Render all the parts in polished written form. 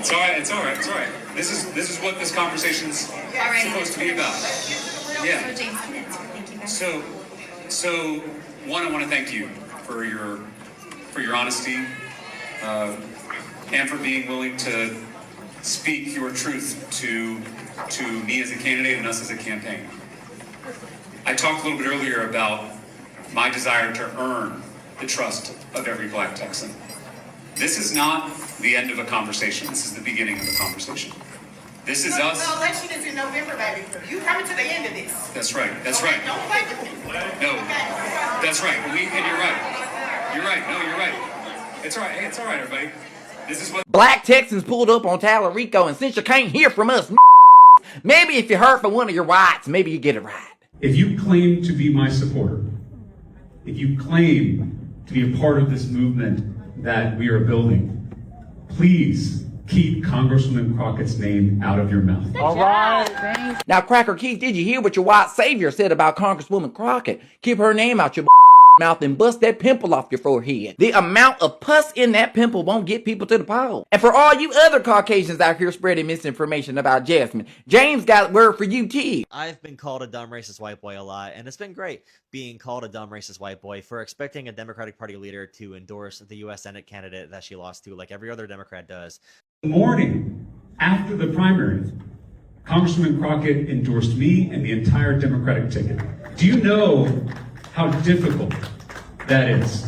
It's all right. It's all right. It's all right. This is what this conversation's supposed to be about. Yeah. So one, I want to thank you for your honesty and for being willing to speak your truth to me as a candidate and us as a campaign. I talked a little bit earlier about my desire to earn the trust of every Black Texan. This is not the end of a conversation. This is the beginning of a conversation. This is us. The election is in November, baby. You coming to the end of this. That's right. That's right. Don't play with me. No. That's right. And you're right. You're right. No, you're right. It's all right. Hey, it's all right, everybody. This is what Black Texans pulled up on Talarico, and since you can't hear from us, maybe if you heard from one of your whites, maybe you get it right. If you claim to be my supporter, if you claim to be a part of this movement that we are building, please keep Congresswoman Crockett's name out of your mouth. All right. Thanks. Now, Cracker Keith, did you hear what your white savior said about Congresswoman Crockett? Keep her name out your mouth and bust that pimple off your forehead. The amount of pus in that pimple won't get people to the poll. And for all you other Caucasians out here spreading misinformation about Jasmine, James got word for you too. I've been called a dumb racist white boy a lot, and it's been great being called a dumb racist white boy for expecting a Democratic Party leader to endorse the U.S. Senate candidate that she lost to, like every other Democrat does. The morning after the primary, Congresswoman Crockett endorsed me and the entire Democratic ticket. Do you know how difficult that is?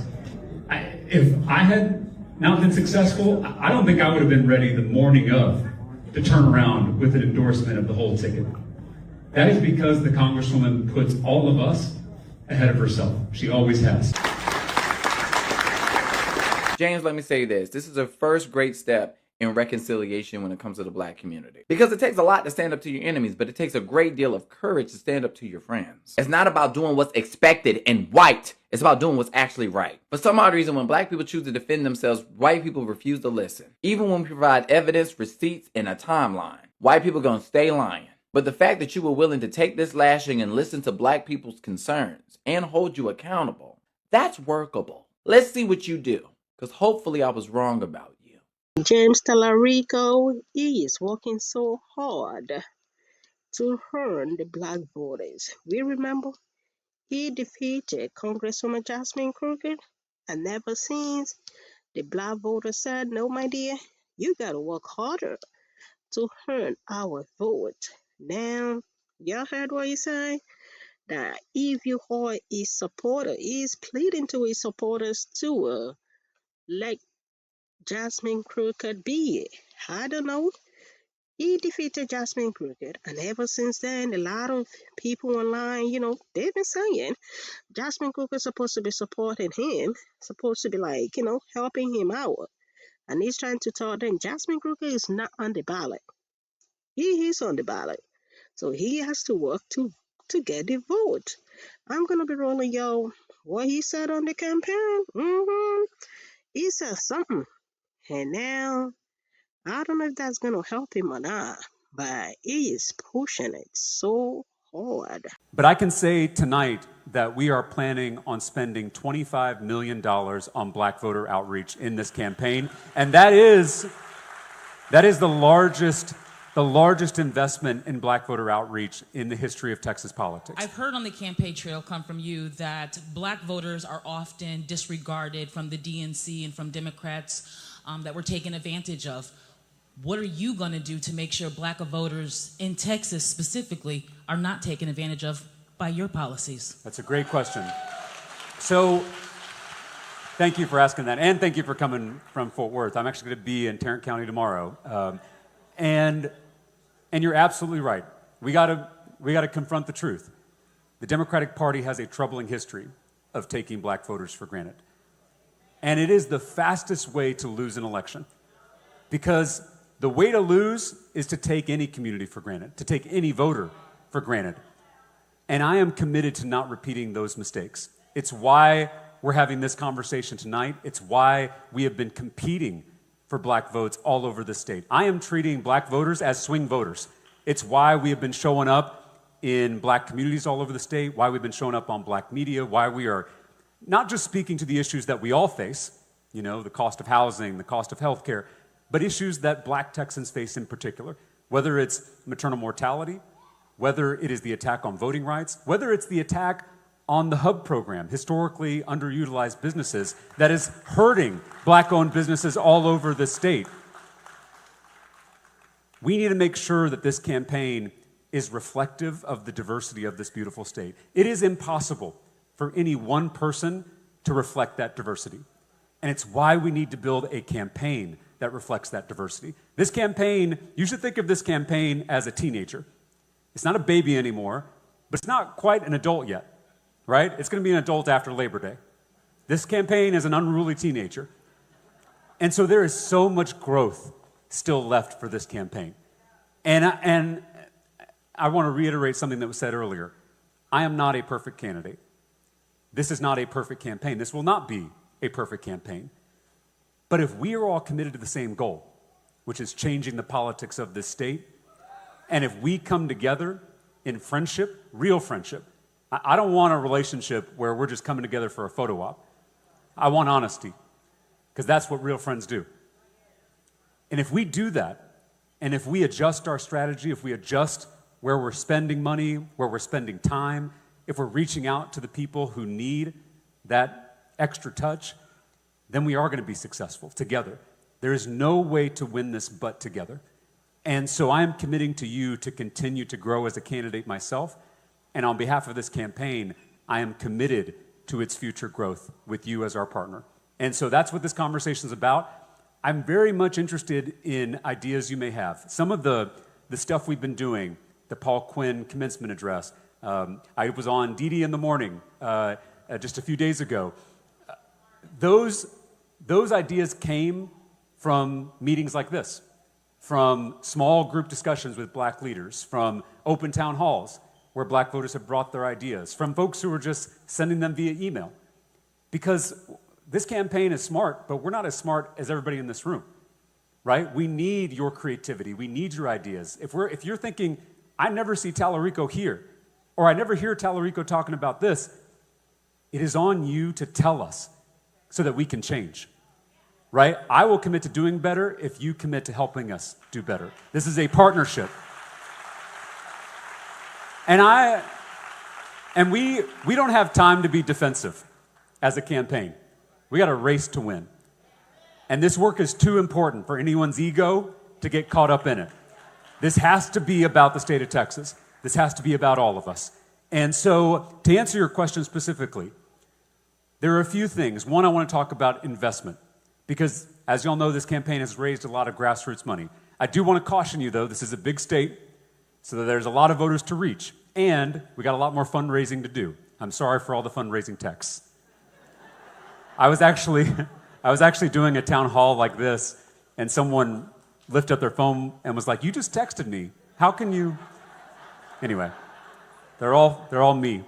If I had not been successful, I don't think I would have been ready the morning of to turn around with an endorsement of the whole ticket. That is because the Congresswoman puts all of us ahead of herself. She always has. James, let me say this. This is a first great step in reconciliation when it comes to the Black community. Because it takes a lot to stand up to your enemies, but it takes a great deal of courage to stand up to your friends. It's not about doing what's expected and white. It's about doing what's actually right. For some odd reason, when Black people choose to defend themselves, white people refuse to listen. Even when we provide evidence, receipts, and a timeline, white people gonna stay lying. But the fact that you were willing to take this lashing and listen to Black people's concerns and hold you accountable, that's workable. Let's see what you do, because hopefully I was wrong about you. James Talarico is working so hard to earn the Black voters. We remember he defeated Congresswoman Jasmine Crockett, and ever since the Black voters said, no, my dear, you got to work harder to earn our vote. Now, y'all heard what he said? That if you are his supporter, he's pleading to his supporters to let Jasmine Crockett be it. I don't know. He defeated Jasmine Crockett, and ever since then, a lot of people online, they've been saying Jasmine Crockett's supposed to be supporting him, supposed to be helping him out. And he's trying to tell them Jasmine Crockett is not on the ballot. He is on the ballot. So he has to work to get the vote. I'm going to be rolling y'all what he said on the campaign. He said something. And now, I don't know if that's going to help him or not, but he is pushing it so hard. But I can say tonight that we are planning on spending $25 million on Black voter outreach in this campaign. And that is the largest investment in Black voter outreach in the history of Texas politics. I've heard on the campaign trail come from you that Black voters are often disregarded from the DNC and from Democrats, that we're taken advantage of. What are you going to do to make sure Black voters in Texas specifically are not taken advantage of by your policies? That's a great question. So thank you for asking that, and thank you for coming from Fort Worth. I'm actually going to be in Tarrant County tomorrow. And you're absolutely right. We got to confront the truth. The Democratic Party has a troubling history of taking Black voters for granted. And it is the fastest way to lose an election. Because the way to lose is to take any community for granted, to take any voter for granted. And I am committed to not repeating those mistakes. It's why we're having this conversation tonight. It's why we have been competing for Black votes all over the state. I am treating Black voters as swing voters. It's why we have been showing up in Black communities all over the state, why we've been showing up on Black media, why we are not just speaking to the issues that we all face, the cost of housing, the cost of healthcare, but issues that Black Texans face in particular, whether it's maternal mortality, whether it is the attack on voting rights, whether it's the attack on the HUB program, historically underutilized businesses, that is hurting Black-owned businesses all over the state. We need to make sure that this campaign is reflective of the diversity of this beautiful state. It is impossible for any one person to reflect that diversity. And it's why we need to build a campaign that reflects that diversity. This campaign, you should think of this campaign as a teenager. It's not a baby anymore, but it's not quite an adult yet, right? It's going to be an adult after Labor Day. This campaign is an unruly teenager. And so there is so much growth still left for this campaign. And I want to reiterate something that was said earlier. I am not a perfect candidate. This is not a perfect campaign. This will not be a perfect campaign. But if we are all committed to the same goal, which is changing the politics of this state, and if we come together in friendship, real friendship, I don't want a relationship where we're just coming together for a photo op. I want honesty, because that's what real friends do. And if we do that, and if we adjust our strategy, if we adjust where we're spending money, where we're spending time, if we're reaching out to the people who need that extra touch, then we are going to be successful together. There is no way to win this but together. And so I am committing to you to continue to grow as a candidate myself. And on behalf of this campaign, I am committed to its future growth with you as our partner. And so that's what this conversation is about. I'm very much interested in ideas you may have. Some of the stuff we've been doing, the Paul Quinn commencement address. I was on DD in the Morning just a few days ago. Those ideas came from meetings like this, from small group discussions with Black leaders, from open town halls where Black voters have brought their ideas, from folks who are just sending them via email. Because this campaign is smart, but we're not as smart as everybody in this room, right? We need your creativity. We need your ideas. If you're thinking, I never see Talarico here, or I never hear Talarico talking about this, it is on you to tell us so that we can change, right? I will commit to doing better if you commit to helping us do better. This is a partnership. And we don't have time to be defensive as a campaign. We got a race to win. And this work is too important for anyone's ego to get caught up in it. This has to be about the state of Texas. This has to be about all of us. And so, to answer your question specifically, there are a few things. One, I want to talk about investment, because as you all know, this campaign has raised a lot of grassroots money. I do want to caution you, though, this is a big state, so there's a lot of voters to reach, and we got a lot more fundraising to do. I'm sorry for all the fundraising texts. I was actually doing a town hall like this, and someone lifted up their phone and was like, "You just texted me. How can you?" Anyway, they're all me.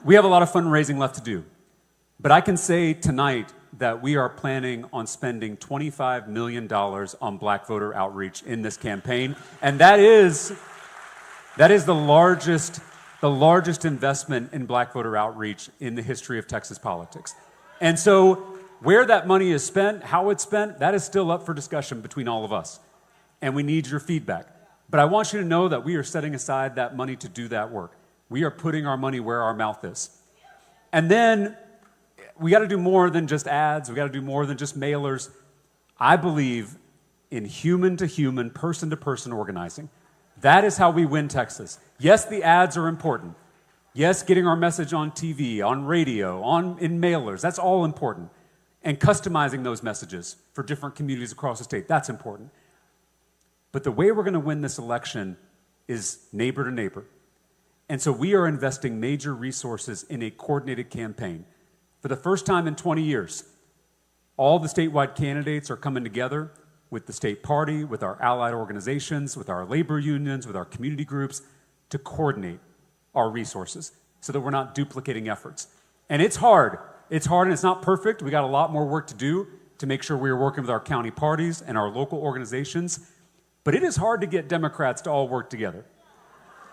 We have a lot of fundraising left to do, but I can say tonight that we are planning on spending $25 million on Black voter outreach in this campaign, and that is the largest investment in Black voter outreach in the history of Texas politics. And so where that money is spent, how it's spent, that is still up for discussion between all of us. And we need your feedback. But I want you to know that we are setting aside that money to do that work. We are putting our money where our mouth is. And then we got to do more than just ads. We got to do more than just mailers. I believe in human-to-human, person-to-person organizing. That is how we win Texas. Yes, the ads are important. Yes, getting our message on TV, on radio, in mailers, that's all important. And customizing those messages for different communities across the state, that's important. But the way we're going to win this election is neighbor to neighbor. And so we are investing major resources in a coordinated campaign. For the first time in 20 years, all the statewide candidates are coming together with the state party, with our allied organizations, with our labor unions, with our community groups, to coordinate our resources so that we're not duplicating efforts. And it's hard. It's hard and it's not perfect. We got a lot more work to do to make sure we're working with our county parties and our local organizations. But it is hard to get Democrats to all work together.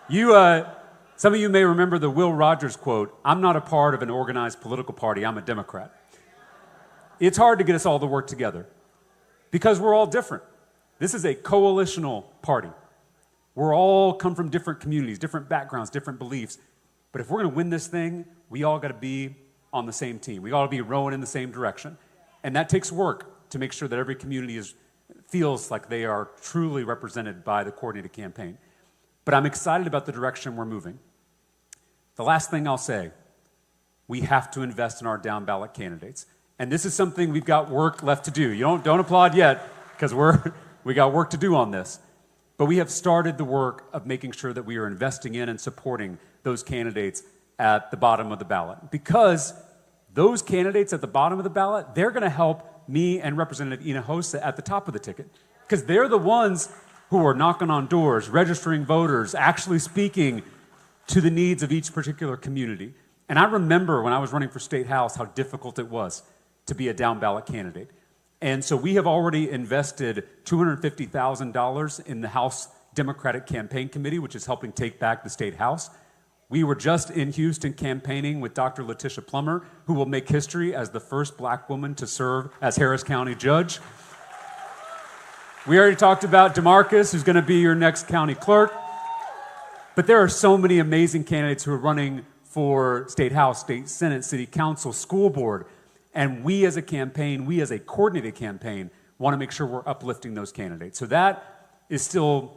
Some of you may remember the Will Rogers quote, "I'm not a part of an organized political party, I'm a Democrat." It's hard to get us all to work together. because we're all different. This is a coalitional party. We're all come from different communities, different backgrounds, different beliefs. But if we're going to win this thing, we all got to be on the same team. We got to be rowing in the same direction. And that takes work to make sure that every community feels like they are truly represented by the coordinated campaign. But I'm excited about the direction we're moving. The last thing I'll say, we have to invest in our down-ballot candidates. And this is something we've got work left to do. You don't applaud yet, because we got work to do on this. But we have started the work of making sure that we are investing in and supporting those candidates at the bottom of the ballot. Because those candidates at the bottom of the ballot, they're going to help me and Representative Hinojosa at the top of the ticket. Because they're the ones who are knocking on doors, registering voters, actually speaking to the needs of each particular community. And I remember when I was running for State House how difficult it was to be a down-ballot candidate. And so we have already invested $250,000 in the House Democratic Campaign Committee, which is helping take back the State House. We were just in Houston campaigning with Dr. Letitia Plummer, who will make history as the first Black woman to serve as Harris County judge. We already talked about DeMarcus, who's going to be your next county clerk. But there are so many amazing candidates who are running for State House, State Senate, City Council, School Board. And we as a campaign, we as a coordinated campaign, want to make sure we're uplifting those candidates. So that is still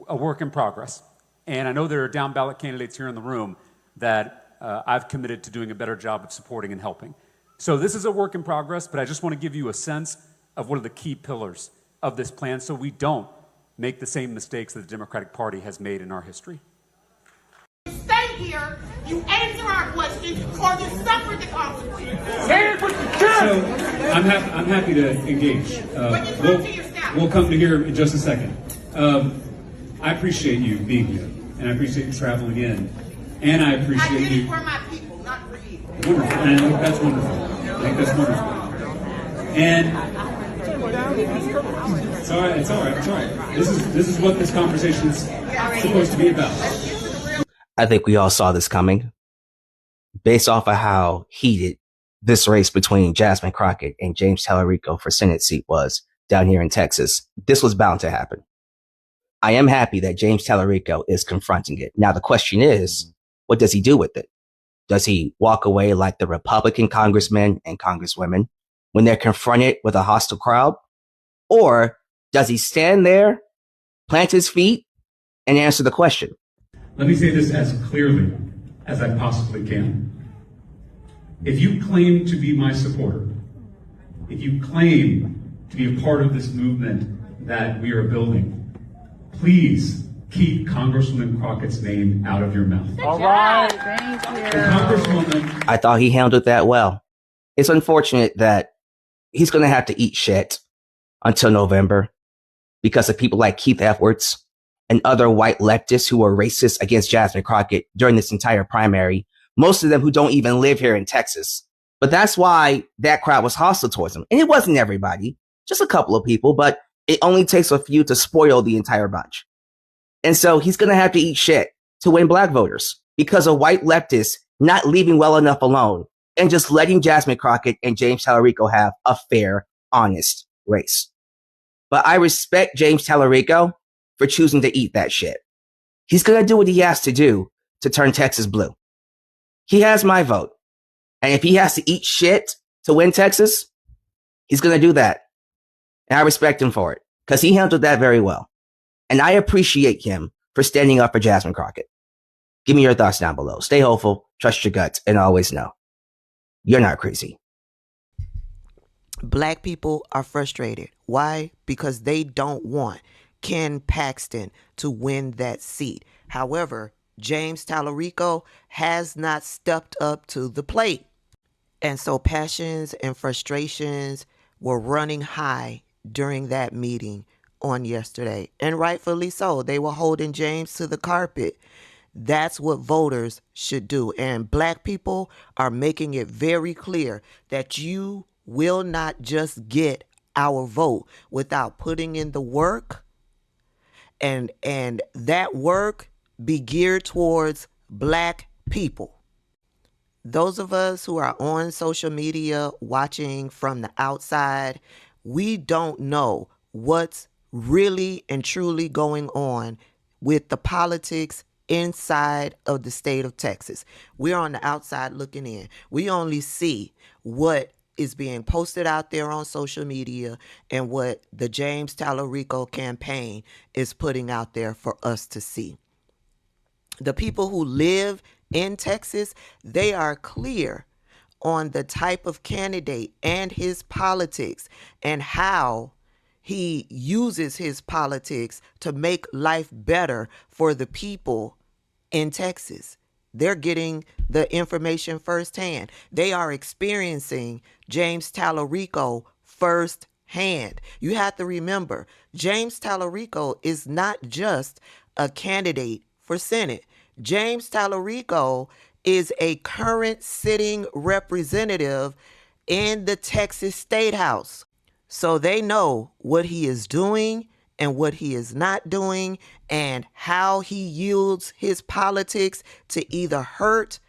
a work in progress. And I know there are down-ballot candidates here in the room that I've committed to doing a better job of supporting and helping. So this is a work in progress, but I just want to give you a sense of what are the key pillars of this plan so we don't make the same mistakes that the Democratic Party has made in our history. Stay here, you answer our questions, or you suffer the consequences. So I'm happy to engage. We'll come to here in just a second. I appreciate you being here, and I appreciate you traveling in, and I I appreciate did you. it for my people, not for you. Wonderful, and I think that's wonderful. I think that's wonderful. And it's all right. It's all right. It's all right. This is what this conversation is supposed to be about. I think we all saw this coming based off of how heated this race between Jasmine Crockett and James Talarico for Senate seat was down here in Texas. This was bound to happen. I am happy that James Talarico is confronting it. Now, the question is, what does he do with it? Does he walk away like the Republican congressmen and congresswomen when they're confronted with a hostile crowd? Or does he stand there, plant his feet, and answer the question? Let me say this as clearly as I possibly can. If you claim to be my supporter, if you claim to be a part of this movement that we are building, please keep Congresswoman Crockett's name out of your mouth. All right. Thank you. Congresswoman. I thought he handled that well. It's unfortunate that he's going to have to eat shit until November because of people like Keith Edwards and other white leftists who were racist against Jasmine Crockett during this entire primary, most of them who don't even live here in Texas. But that's why that crowd was hostile towards him. And it wasn't everybody, just a couple of people, but it only takes a few to spoil the entire bunch. And so he's going to have to eat shit to win black voters because of white leftists not leaving well enough alone and just letting Jasmine Crockett and James Talarico have a fair, honest race. But I respect James Talarico for choosing to eat that shit. He's going to do what he has to do to turn Texas blue. He has my vote. And if he has to eat shit to win Texas, he's going to do that. And I respect him for it because he handled that very well. And I appreciate him for standing up for Jasmine Crockett. Give me your thoughts down below. Stay hopeful, trust your guts, and always know you're not crazy. Black people are frustrated. Why? Because they don't want Ken Paxton to win that seat. However, James Talarico has not stepped up to the plate. And so passions and frustrations were running high during that meeting on yesterday. And rightfully so. They were holding James to the carpet. That's what voters should do. And black people are making it very clear that you will not just get our vote without putting in the work. And that work be geared towards black people. Those of us who are on social media watching from the outside, we don't know what's really and truly going on with the politics inside of the state of Texas. We're on the outside looking in. We only see what is being posted out there on social media and what the James Talarico campaign is putting out there for us to see. The people who live in Texas, they are clear on the type of candidate and his politics and how he uses his politics to make life better for the people in Texas. They're getting the information firsthand. They are experiencing James Talarico firsthand. You have to remember, James Talarico is not just a candidate for Senate. James Talarico is a current sitting representative in the Texas State House. So they know what he is doing and what he is not doing and how he yields his politics to either hurt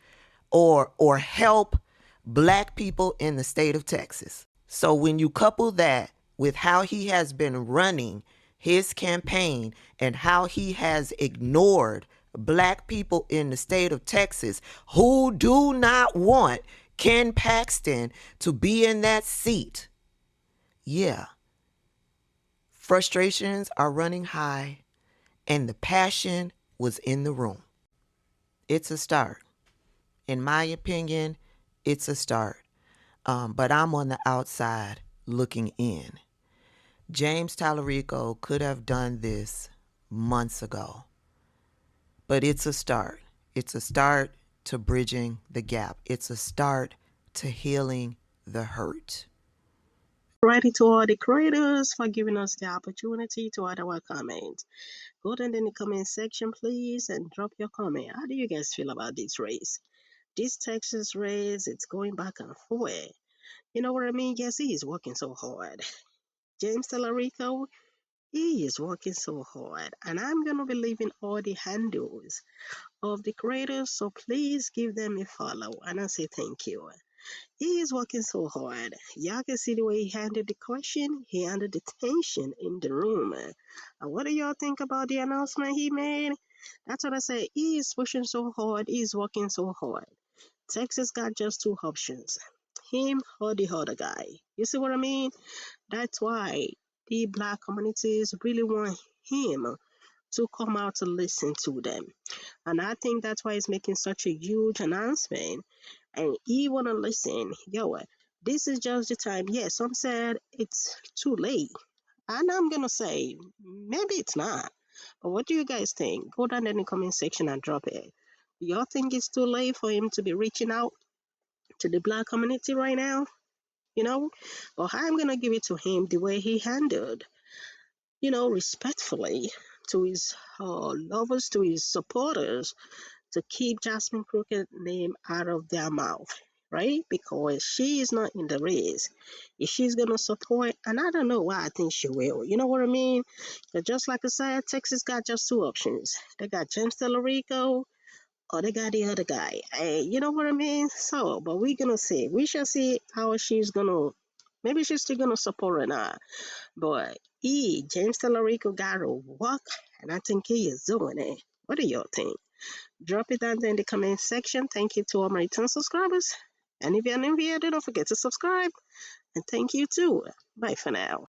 or help Black people in the state of Texas. So when you couple that with how he has been running his campaign and how he has ignored Black people in the state of Texas who do not want Ken Paxton to be in that seat, yeah, frustrations are running high and the passion was in the room. It's a start. In my opinion, it's a start. But I'm on the outside looking in. James Talarico could have done this months ago. But it's a start. It's a start to bridging the gap. It's a start to healing the hurt. Ready to all the creators for giving us the opportunity to add our comments. Go down in the comment section, please, and drop your comment. How do you guys feel about this race? This Texas race, it's going back and forth. You know what I mean? Yes, he is working so hard. James Talarico, he is working so hard. And I'm going to be leaving all the handles of the creators, so please give them a follow. And I say thank you. He is working so hard. Y'all can see the way he handled the question. He handled the tension in the room. And what do y'all think about the announcement he made? That's what I say. He is pushing so hard. He is working so hard. Texas got just two options, him or the other guy. You see what I mean? That's why the Black communities really want him to come out to listen to them. And I think that's why he's making such a huge announcement. And he want to listen. Yo, this is just the time. Yes, some said it's too late. And I'm going to say, maybe it's not. But what do you guys think? Go down in the comment section and drop it. Y'all think it's too late for him to be reaching out to the Black community right now? You know? Or I'm going to give it to him the way he handled, respectfully to his lovers, to his supporters, to keep Jasmine Crockett's name out of their mouth, right? Because she is not in the race. If she's going to support, and I don't know why I think she will, you know what I mean? But just like I said, Texas got just two options. They got James Talarico or they got the other guy. You know what I mean? So, but we're going to see. We shall see how she's going to, maybe she's still going to support or not. But James Talarico got to walk, and I think he is doing it. What do y'all think? Drop it down there in the comment section. Thank you to all my return subscribers. And if you're new here, don't forget to subscribe. And thank you too. Bye for now.